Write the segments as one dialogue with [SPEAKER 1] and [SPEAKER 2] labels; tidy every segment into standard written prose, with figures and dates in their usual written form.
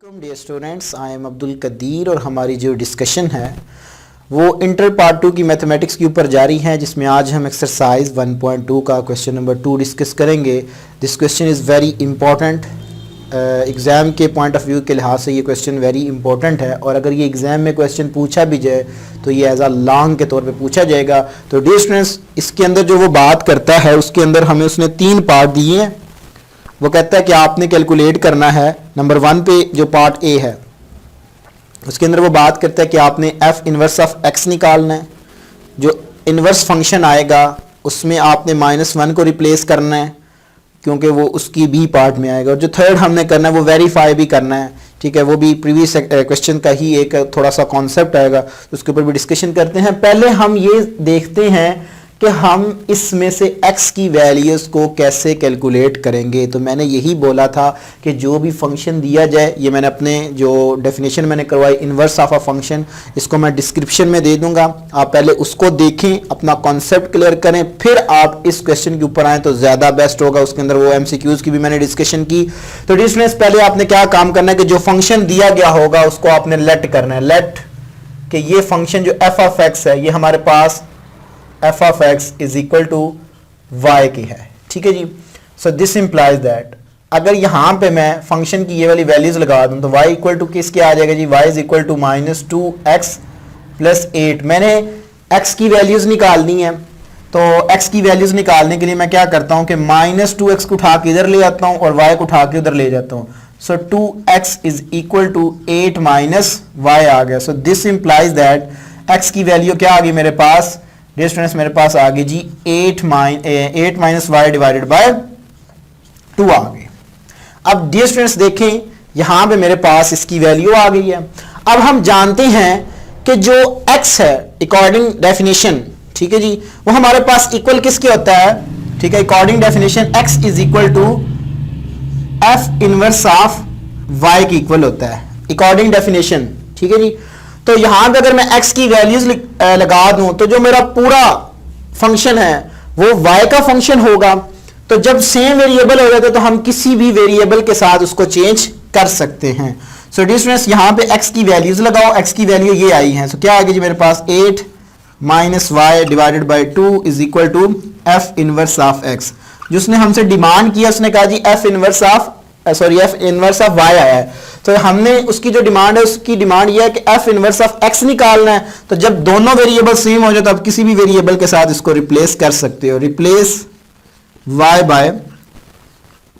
[SPEAKER 1] Dear students, I am Abdul Qadir और हमारी जो डिस्कशन है वो इंटर पार्ट 2 की मैथमेटिक्स के ऊपर जारी है, जिसमें आज हम एक्सरसाइज 1.2 का क्वेश्चन नंबर 2 डिस्कस करेंगे। This question is very important, exam के पॉइंट ऑफ व्यू के लिहाज से ये क्वेश्चन वेरी इंपॉर्टेंट है और अगर ये एग्ज़ाम में क्वेश्चन पूछा भी जाए तो ये एज अ लॉन्ग के तौर पे पूछा जाएगा। तो डियर स्टूडेंट्स, इसके अंदर जो वो बात करता है उसके अंदर हमें उसने 3 पार्ट दिए हैं। वो कहता है कि आपने कैलकुलेट करना है, नंबर 1 पे जो पार्ट ए है उसके अंदर वो बात करता है कि आपने एफ इनवर्स ऑफ एक्स निकालना है। जो इनवर्स फंक्शन आएगा उसमें आपने -1 को रिप्लेस करना है क्योंकि वो उसकी बी पार्ट में आएगा। और जो थर्ड हमने करना है वो वेरीफाई भी करना है, ठीक है। वो भी प्रीवियस क्वेश्चन का ही एक थोड़ा सा कॉन्सेप्ट आएगा, उसके ऊपर भी डिस्कशन करते हैं। पहले हम ये देखते हैं कि हम इसमें से x की वैल्यूज़ को कैसे कैलकुलेट करेंगे। तो मैंने यही बोला था कि जो भी फंक्शन दिया जाए, ये मैंने अपने जो डेफिनेशन मैंने करवाई इन्वर्स ऑफ अ फंक्शन, इसको मैं डिस्क्रिप्शन में दे दूंगा, आप पहले उसको देखें, अपना कॉन्सेप्ट क्लियर करें, फिर आप इस क्वेश्चन के ऊपर आएँ तो ज़्यादा बेस्ट होगा। उसके अंदर वो MCQs की भी मैंने डिस्कशन की। तो डिस्टेंस पहले आपने क्या काम करना है कि जो फंक्शन दिया गया होगा उसको आपने लेट करना है। लेट कि ये फंक्शन जो f ऑफ x है ये हमारे पास f of x is equal to y की है, ठीक है जी। सो दिस इंप्लाइज दैट अगर यहां पे मैं फंक्शन की ये वाली वैल्यूज लगा दूं तो y इक्वल टू किसके आ जाएगा जी, y is equal to -2x plus 8। मैंने x की वैल्यूज निकालनी है, तो x की वैल्यूज निकालने के लिए मैं क्या करता हूं कि -2x को उठा के इधर ले आता हूं और y को उठा के उधर ले जाता हूं। So 2x is equal to 8 minus y आ गया। So this implies that x की वैल्यू क्या आ गई मेरे पास, डियर स्टूडेंट्स, मेरे पास आ गई जी 8 माइनस y डिवाइडेड बाय 2 आ गई। अब डियर स्टूडेंट्स देखें यहां पे मेरे पास इसकी वैल्यू आ गई है। अब हम जानते हैं कि जो x है अकॉर्डिंग डेफिनेशन, ठीक है जी, वो हमारे पास इक्वल किसके होता है, ठीक है। According definition x is equal to f inverse of y के इक्वल होता है अकॉर्डिंग डेफिनेशन, ठीक है जी। तो यहां पे अगर मैं x की वैल्यूज लगा दूं तो जो मेरा पूरा फंक्शन है वो y का फंक्शन होगा। तो जब सेम वेरिएबल हो जाता है तो हम किसी भी वेरिएबल के साथ उसको चेंज कर सकते हैं। सो डियर स्टूडेंट्स, यहां पे x की वैल्यूज लगाओ, x की वैल्यू ये आई है। सो क्या आ गई जी मेरे पास 8 minus y divided by 2 is equal to f inverse of x। जो उसने हमसे डिमांड किया उसने कहा जी f इनवर्स ऑफ y आया है। तो हमने उसकी जो डिमांड है उसकी डिमांड यह है कि f इनवर्स ऑफ x निकालना है। तो जब दोनों वेरिएबल सेम हो जाए तो आप किसी भी वेरिएबल के साथ इसको रिप्लेस कर सकते हो, रिप्लेस y बाय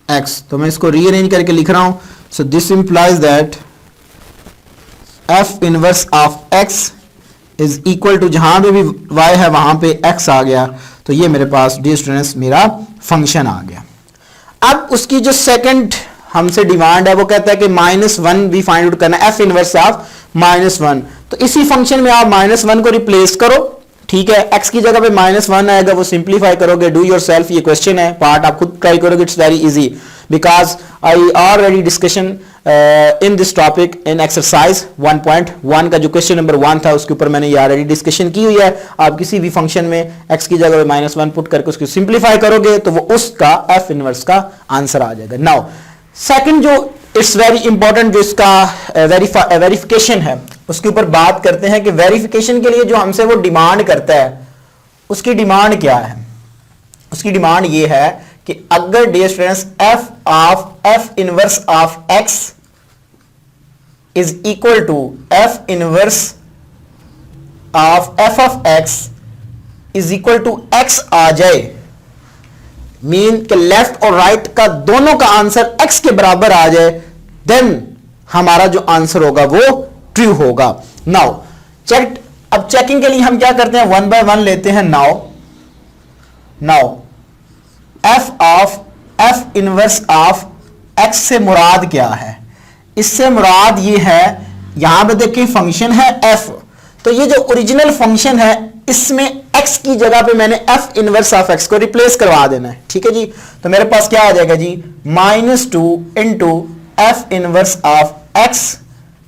[SPEAKER 1] x। तो मैं इसको रीअरेंज करके लिख रहा हूं। So this implies that f inverse of x is equal to, जहां पे भी y है वहां पे x आ गया। तो ये मेरे पास डियर स्टूडेंट्स मेरा फंक्शन आ गया। अब उसकी जो सेकंड हमसे डिमांड है वो कहता है कि -1 भी फाइंड आउट करना है, f इनवर्स ऑफ -1। तो इसी फंक्शन में आप -1 को रिप्लेस करो, ठीक है। x की जगह पे -1 आएगा, वो सिंप्लीफाई करोगे, डू योरसेल्फ। ये क्वेश्चन है, पार्ट आप खुद ट्राई करोगे, it's very easy because I already discussion in this topic in exercise 1.1 का जो क्वेश्चन नंबर 1 था उसके ऊपर मैंने ये ऑलरेडी डिस्कशन की हुई है। आप किसी भी फंक्शन में x की जगह पे -1 पुट करके उसको सिंप्लीफाई करोगे तो वो उसका f इनवर्स का आंसर आ जाएगा। नाउ सेकंड जो इट्स वेरी इंपॉर्टेंट जो इसका वेरिफिकेशन है उसके ऊपर बात करते हैं कि वेरिफिकेशन के लिए जो हमसे वो डिमांड करता है उसकी डिमांड क्या है। उसकी डिमांड ये है कि अगर dear students f inverse of x is equal to f inverse of f of x is equal to x आ जाए, मीन के लेफ्ट और राइट का दोनों का आंसर x के बराबर आ जाए, देन हमारा जो आंसर होगा वो ट्रू होगा। नाउ चेक, अब चेकिंग के लिए हम क्या करते हैं, 1 बाय 1 लेते हैं। Now f inverse of x से मुराद क्या है, इससे मुराद ये है, यहां पे देखिए फंक्शन है f, तो ये जो ओरिजिनल फंक्शन है इसमें x की जगह पे मैंने f इनवर्स ऑफ x को रिप्लेस करवा देना है, ठीक है जी। तो मेरे पास क्या आ जाएगा जी, -2 into f inverse of x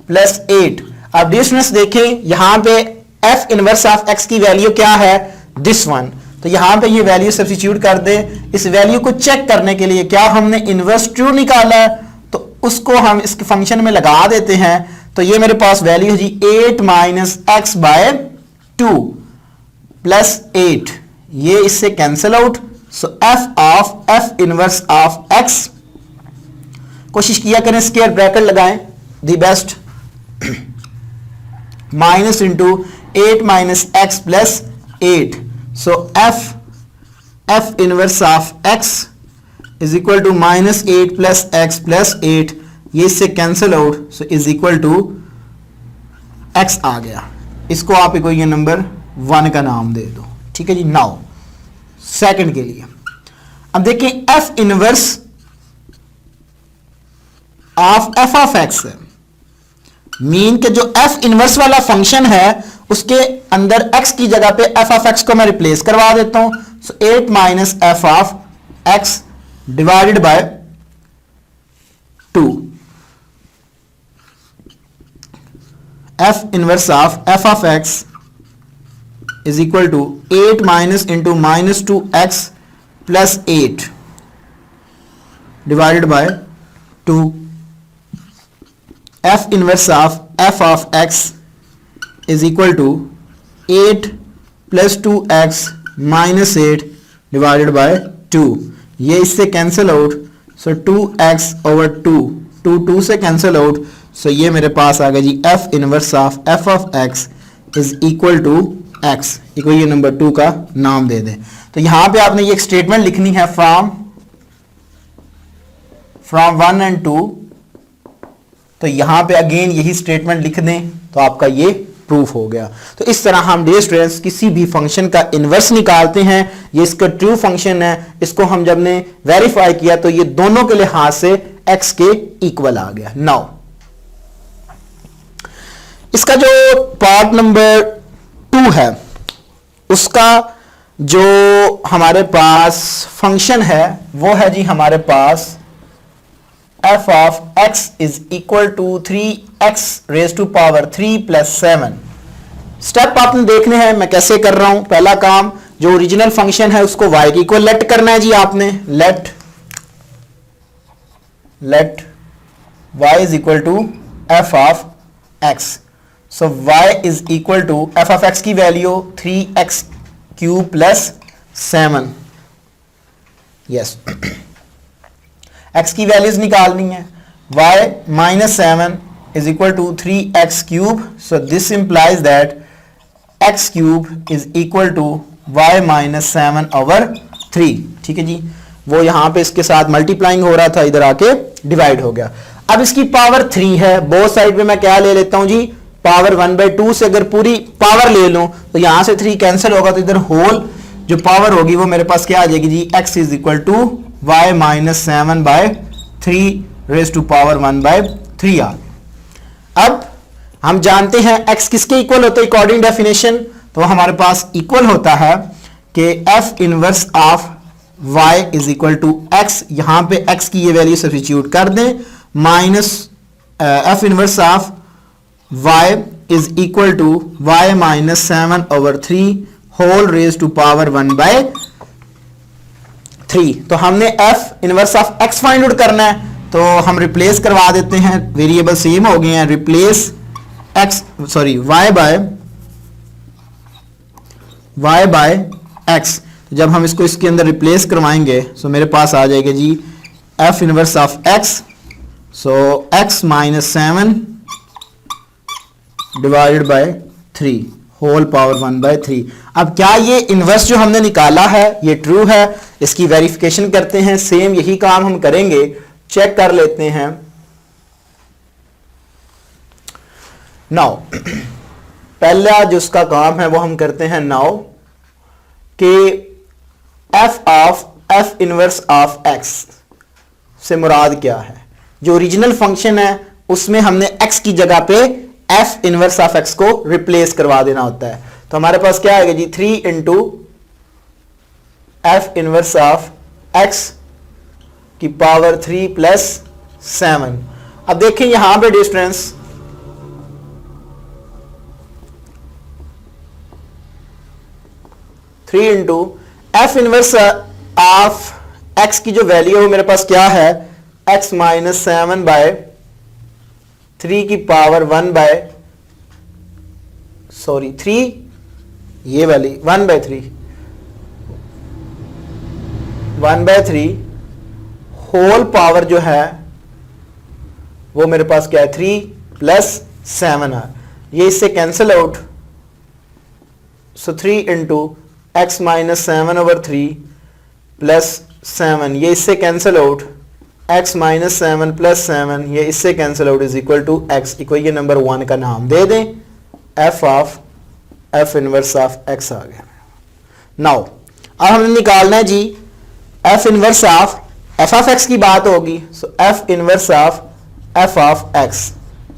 [SPEAKER 1] plus 8। अब डिस्टेंस देखें यहां पे f इनवर्स ऑफ x की वैल्यू क्या है, दिस वन। तो यहां पे ये वैल्यू सब्स्टिट्यूट कर दे। इस वैल्यू को चेक करने के लिए क्या हमने इनवर्स ट्रू निकाला है, तो उसको हम इसके फंक्शन में लगा देते हैं, तो ये मेरे पास वैल्यू है जी 8 माइनस एक्स बाय 2 प्लस 8, ये इससे cancel out. So f inverse of x, कोशिश किया करें स्क्वायर ब्रैकेट लगाएं, the best, minus into 8 minus x plus 8। So f inverse of x is equal to minus 8 plus x plus 8, ये इससे cancel out, so is equal to x आ गया। इसको आप इक्वेशन नंबर 1 का नाम दे दो, ठीक है जी। नाउ सेकंड के लिए अब देखिए F inverse F of x है, मीन के जो एफ इनवर्स वाला फंक्शन है उसके अंदर एक्स की जगह पे एफ ऑफ एक्स को मैं रिप्लेस करवा देता हूं। So 8 minus f of x divided by 2, f inverse of f of x is equal to 8 minus into minus 2x plus 8 divided by 2, f inverse of f of x is equal to 8 plus 2x minus 8 divided by 2, ये इससे cancel out. सो 2x over 2 से cancel out. सो ये मेरे पास आ गया जी f inverse of f of x is equal to x, equation number 2 का नाम दे दें। तो यहां पे आपने ये एक स्टेटमेंट लिखनी है फ्रॉम 1 एंड 2, तो यहां पे अगेन यही स्टेटमेंट लिख दें तो आपका ये प्रूफ हो गया। तो इस तरह हम डियर स्टूडेंट्स किसी भी फंक्शन का इनवर्स निकालते हैं, ये इसका ट्रू फंक्शन है, इसको हम जब ने वेरीफाई किया तो ये दोनों के लिहाज से x के इक्वल आ गया। नाउ इसका जो पार्ट नंबर 2 है उसका जो हमारे पास फंक्शन है वो है जी हमारे पास f of x is equal to 3x raise to power 3 plus 7। Step आपने देखने हैं मैं कैसे कर रहा हूं। पहला काम, जो ओरिजिनल फंक्शन है उसको y के इक्वल लेट करना है जी आपने, let y is equal to f of x। So y is equal to f of x की value 3x cube plus 7, yes x की वैल्यूज निकालनी है। y minus 7 is equal to 3x cube, so this implies that x cube is equal to y minus 7 over 3, ठीक है जी। वो यहां पे इसके साथ मल्टीप्लाइंग हो रहा था, इधर आके डिवाइड हो गया। अब इसकी पावर 3 है, बोथ साइड पे मैं क्या ले लेता हूं जी, पावर 1/2 से अगर पूरी पावर ले लूं तो यहां से 3 कैंसिल होगा, तो इधर होल जो पावर होगी वो मेरे पास क्या आ जाएगी जी, x is equal to y minus 7/3 raise to power 1/3 आ गया। अब हम जानते हैं x किसके इक्वल होता है अकॉर्डिंग डेफिनेशन, तो हमारे पास इक्वल होता है कि f inverse of y is equal to x, यहां पे x की ये वैल्यू सब्स्टिट्यूट कर दें, minus f inverse of y is equal to y minus 7 over 3 whole raise to power 1/3। तो हमने f inverse of x find out करना है, तो हम रिप्लेस करवा देते हैं, वेरिएबल सेम हो गए हैं, रिप्लेस y बाय x। जब हम इसको इसके अंदर रिप्लेस करवाएंगे तो मेरे पास आ जाएगा जी f inverse of x, so x minus 7 divided by 3 whole power 1/3। अब क्या ये इनवर्स जो हमने निकाला है ये ट्रू है, इसकी वेरिफिकेशन करते हैं। सेम यही काम हम करेंगे, चेक कर लेते हैं। नाउ पहला जो उसका काम है वो हम करते हैं नाउ कि f इनवर्स ऑफ x से मुराद क्या है। जो ओरिजिनल फंक्शन है उसमें हमने x की जगह पे f इनवर्स ऑफ x को रिप्लेस करवा देना होता है, तो हमारे पास क्या आएगा जी 3 into f inverse of x की पावर 3 प्लस 7। अब देखें यहां पे distance three into F inverse of x की जो वैल्यू है मेरे पास क्या है, x माइनस 7/3 की पावर 3 ये वाली 1/3 होल पावर जो है वो मेरे पास क्या है 3 + 7 है, ये इससे कैंसिल आउट। सो 3 × x माइनस 7/3 + 7 ये इससे कैंसिल आउट, x माइनस 7 + 7 ये इससे cancel out is equal to x equal, ये नंबर 1 का नाम दे दें, f इनवर्स ऑफ x आ गया। नाउ अब हमने निकालना है जी f inverse of f of x की बात होगी, so f inverse of f of x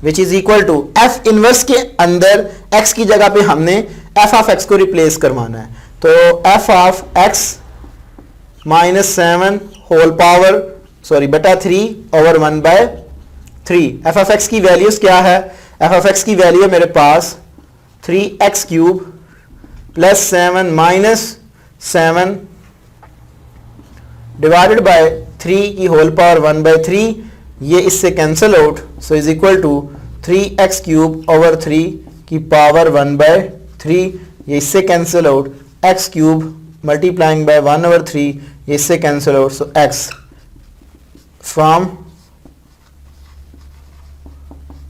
[SPEAKER 1] which is equal to f inverse के अंदर x की जगह पे हमने f ऑफ x को रिप्लेस करवाना है, तो f of x minus 7 whole power बटा 3/1/3। f ऑफ x की वैल्यूज क्या है, f ऑफ x की वैल्यू मेरे पास 3x³ + 7 - 7 डिवाइडेड बाय 3 की होल पावर 1/3, ये इससे cancel out, so is equal to 3x³ की पावर 1/3, ये इससे cancel out, x³ multiplying by 1/3 ये इससे cancel out, so x from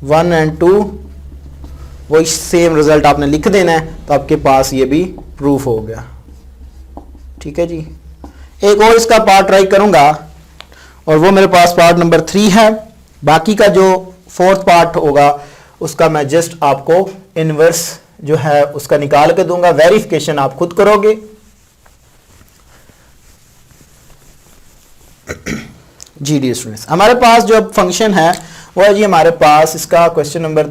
[SPEAKER 1] 1 और 2 वही सेम रिजल्ट आपने लिख देना है, तो आपके पास ये भी प्रूफ हो गया। ठीक है जी, एक और इसका पार्ट ट्राई करूंगा और वो मेरे पास पार्ट नंबर 3 है। बाकी का जो 4th पार्ट होगा उसका मैं जस्ट आपको इनवर्स जो है उसका निकाल के दूंगा, वेरिफिकेशन आप खुद करोगे। जी डी स्टूडेंट्स, हमारे पास जो फंक्शन है वो है जी हमारे पास इसका क्वेश्चन नंबर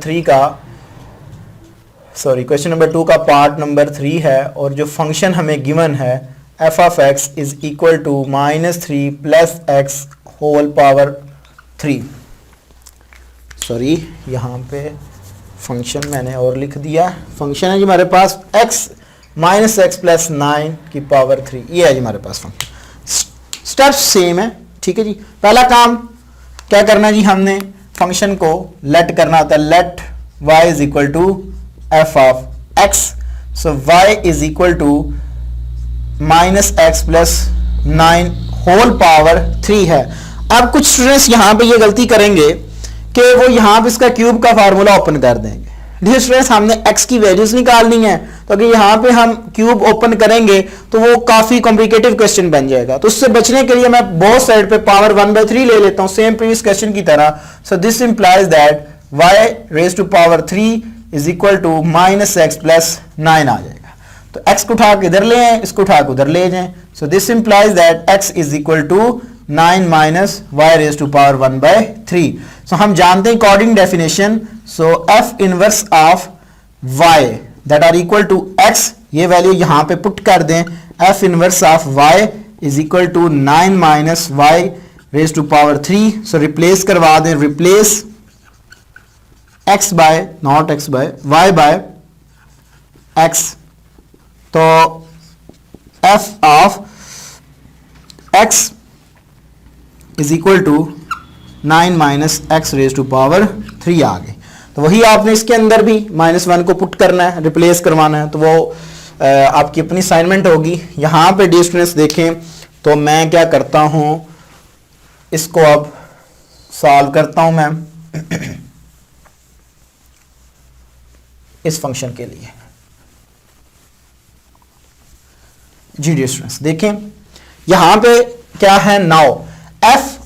[SPEAKER 1] 2 का पार्ट नंबर 3 है, और जो फंक्शन हमें गिवन है f of x is equal to -3 + x whole power 3। यहाँ पे फंक्शन मैंने और लिख दिया, फंक्शन है जी हमारे पास x - x + 9 की पावर 3, ये है जी हमारे पास फंक्शन। स्टेप्स सेम है। ठीक है जी, पहला काम क्या करना है जी, हमने फंक्शन को लेट करना होता है, let y is equal to f of x, so y is equal to -x + 9 whole power 3 है। अब कुछ स्टूडेंट्स यहाँ पे ये गलती करेंगे कि वो यहाँ पे इसका क्यूब का फार्मूला ओपन कर देंगे। डियर स्टूडेंट्स, हमने x की वैल्यूज निकालनी है, तो अगर यहाँ पे हम क्यूब ओपन करेंगे तो वो काफी कॉम्प्लिकेटिव क्वेश्चन बन जाएगा। तो उससे बचने के लिए मैं बोथ साइड पे पावर 1/3 ले लेता हूँ, सेम प्रीवियस क्वेश्चन की तरह। So this implies that y⁻³ is equal to -x + 9 आ जाएगा। तो x को उठा के इधर ले आए, इसको उठा के उधर ले जाएं, so this implies that x is equal to 9 - y⁻1/3। So हम जानते हैं according definition, so f inverse of y that are equal to x, ये वैल्यू यहां पे पुट कर दें, f inverse of y is equal to 9 - y⁻3। So replace करवा दें, replace x by not x by y by x, तो f of x is equal to 9 - x⁻3 आ गए। तो वही आपने इसके अंदर भी -1 को पुट करना है, रिप्लेस करवाना है, तो वो आपकी अपनी असाइनमेंट होगी। यहाँ पे डियर स्टूडेंट्स देखें, तो मैं क्या करता हूँ, इसको अब सॉल्व करता हूँ मैं इस फंक्शन के लिए। जी डियर स्टूडेंट्स देखें, यहां पे क्या है, now f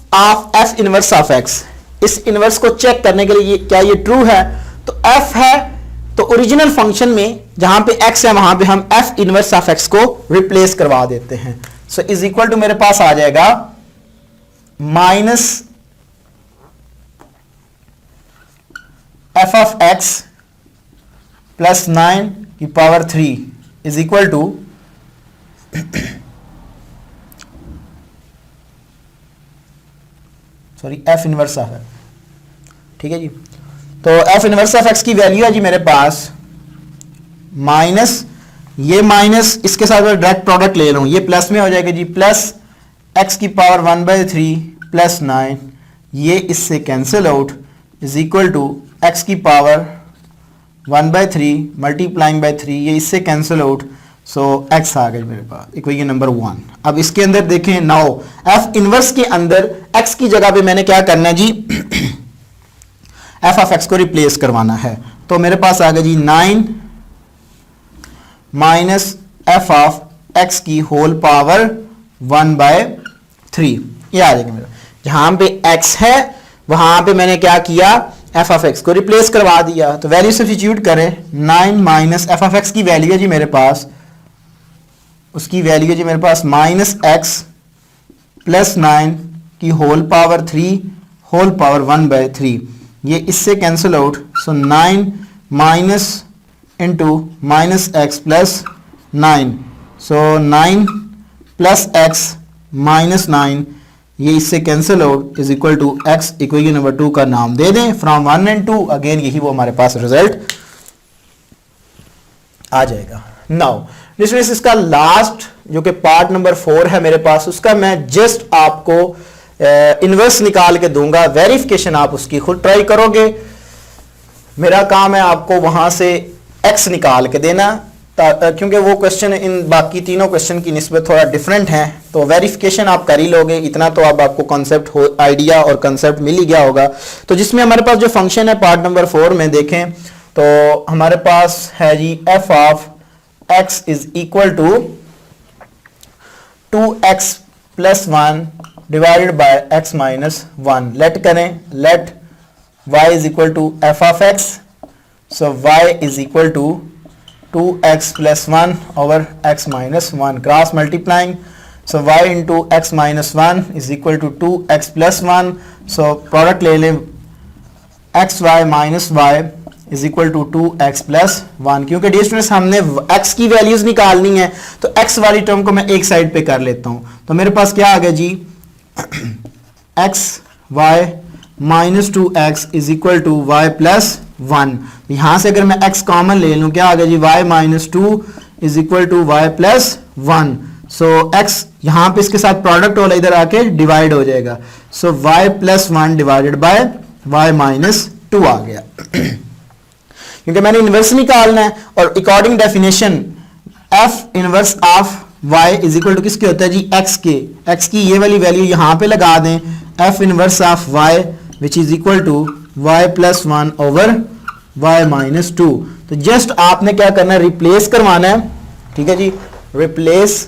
[SPEAKER 1] inverse of x, इस इनवर्स को चेक करने के लिए क्या ये ट्रू है, तो f है, तो ओरिजिनल फंक्शन में जहां पे x है वहां पे हम f इनवर्स ऑफ x को रिप्लेस करवा देते हैं। सो इज इक्वल टू मेरे पास आ जाएगा -f ऑफ x + 9 की power 3 is equal to f inverse of x। ठीक है जी, तो f इनवर्स ऑफ x की वैल्यू है जी मेरे पास माइनस, ये माइनस इसके साथ डायरेक्ट प्रोडक्ट ले लूं, ये प्लस में हो जाएगा जी, प्लस x की पावर 1/3 + 9 ये इससे cancel out is equal to x की पावर 1/3 मल्टीप्लाइंग बाय 3, ये इससे कैंसिल आउट, सो एक्स आ गई मेरे पास इक्वेशन नंबर 1। अब इसके अंदर देखें, नाउ एफ इनवर्स के अंदर एक्स की जगह पे मैंने क्या करना है जी एफ ऑफ एक्स को रिप्लेस करवाना है। तो मेरे पास आ गया जी 9 माइनस एफ ऑफ एक्स की होल पावर 1/3, ये आ जाएगा मेरा। जहां पे एक्स है वहां पे मैंने क्या किया, एफ ऑफ एक्स को रिप्लेस करवा दिया। तो वैल्यू सब्स्टिट्यूट करें, 9 माइनस एफ ऑफ एक्स की वैल्यू है जी मेरे पास, उसकी वैल्यू है जी मेरे पास माइनस एक्स प्लस 9 की होल पावर 3 होल पावर 1/3, ये इससे cancel out, so 9 minus into minus x plus 9, so 9 plus x minus 9, ये इससे cancel out is equal to x. Equation number 2 का नाम दे दें फ्रॉम 1 and 2, अगेन यही वो हमारे पास रिजल्ट आ जाएगा। नाउ स्टूडेंट्स इसका लास्ट जो कि पार्ट नंबर 4 है मेरे पास, उसका मैं जस्ट आपको इनवर्स निकाल के दूंगा, वेरिफिकेशन आप उसकी खुद ट्राई करोगे। मेरा काम है आपको वहां से एक्स निकाल के देना, क्योंकि वो क्वेश्चन इन बाकी तीनों क्वेश्चन की निस्बत थोड़ा डिफरेंट है, तो वेरिफिकेशन आप कर ही लोगे, इतना तो अब आपको कॉन्सेप्ट आइडिया और कॉन्सेप्ट मिल ही गया होगा। तो जिसमें हमारे पास जो फंक्शन है पार्ट नंबर 4 में देखें तो हमारे पास है जी f of x is equal to 2x plus 1 divided by x minus 1। Let करें, let y is equal to f of x, so y is equal to 2x plus 1 over x minus 1, cross multiplying, so y into x minus 1 is equal to 2x plus 1, so product ले लें xy minus y is equal to 2x plus 1। क्योंकि dear students हमने x की values निकालनी है तो x वाली term को मैं एक साइड पे कर लेता हूं, तो मेरे पास क्या आ गया जी xy minus 2x is equal to y plus 1। यहां से अगर मैं x कॉमन ले लूं, क्या आ गया जी y minus 2 is equal to y plus 1, so x यहां पे इसके साथ प्रोडक्ट वाला इधर आके डिवाइड हो जाएगा, so y plus 1 divided by y minus 2 आ गया। क्योंकि मैंने इनवर्स निकालना है और according definition f inverse of y is equal to किसके होता है जी x के, x की ये वाली वैल्यू यहां पे लगा दें, f inverse of y which is equal to y plus 1 over y minus 2। तो जस्ट आपने क्या करना है, रिप्लेस करवाना है, ठीक है जी, रिप्लेस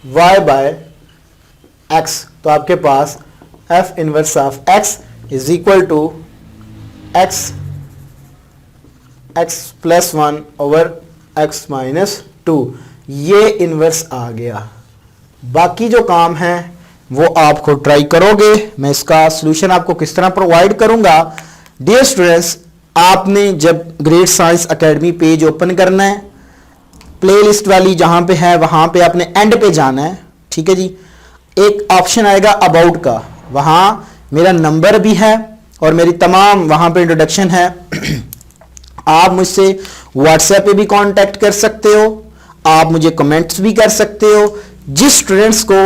[SPEAKER 1] y बाय x, तो आपके पास f inverse of x is equal to x plus 1 over x minus 2, ये इनवर्स आ गया। बाकी जो काम है वो आप खुद ट्राई करोगे, मैं इसका सॉल्यूशन आपको किस तरह प्रोवाइड करूंगा। डियर स्टूडेंट्स, आपने जब grade science academy page open करना है, प्लेलिस्ट वाली जहां पे है वहां पे आपने एंड पे जाना है, ठीक है जी, एक ऑप्शन आएगा अबाउट का, वहां मेरा नंबर भी है और मेरी तमाम वहां पे इंट्रोडक्शन है। आप मुझसे व्हाट्सएप पे भी कांटेक्ट कर सकते हो, आप मुझे कमेंट्स भी कर सकते हो। जिस स्टूडेंट्स को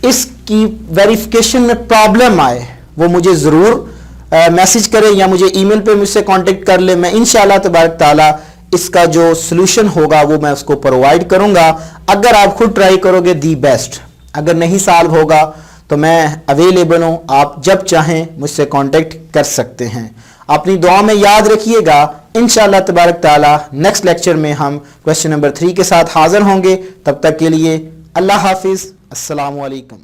[SPEAKER 1] इसकी वेरिफिकेशन में प्रॉब्लम आए वो मुझे ज़रूर मैसेज करें या मुझे ईमेल पे मुझसे कांटेक्ट कर ले, मैं इंशाल्लाह तबारक ताला इसका जो सॉल्यूशन होगा वो मैं उसको प्रोवाइड करूंगा। अगर आप खुद ट्राई करोगे दी बेस्ट, अगर नहीं सॉल्व होगा तो मैं अवेलेबल हूं, आप जब चाहें मुझसे कांटेक्ट कर सकते हैं। अपनी दुआ में याद रखिएगा, इंशाअल्लाह तबारक ताला नेक्स्ट लेक्चर में हम क्वेश्चन नंबर 3 के साथ हाजिर होंगे। तब तक के लिए अल्लाह हाफिज, अस्सलामु अलैकुम।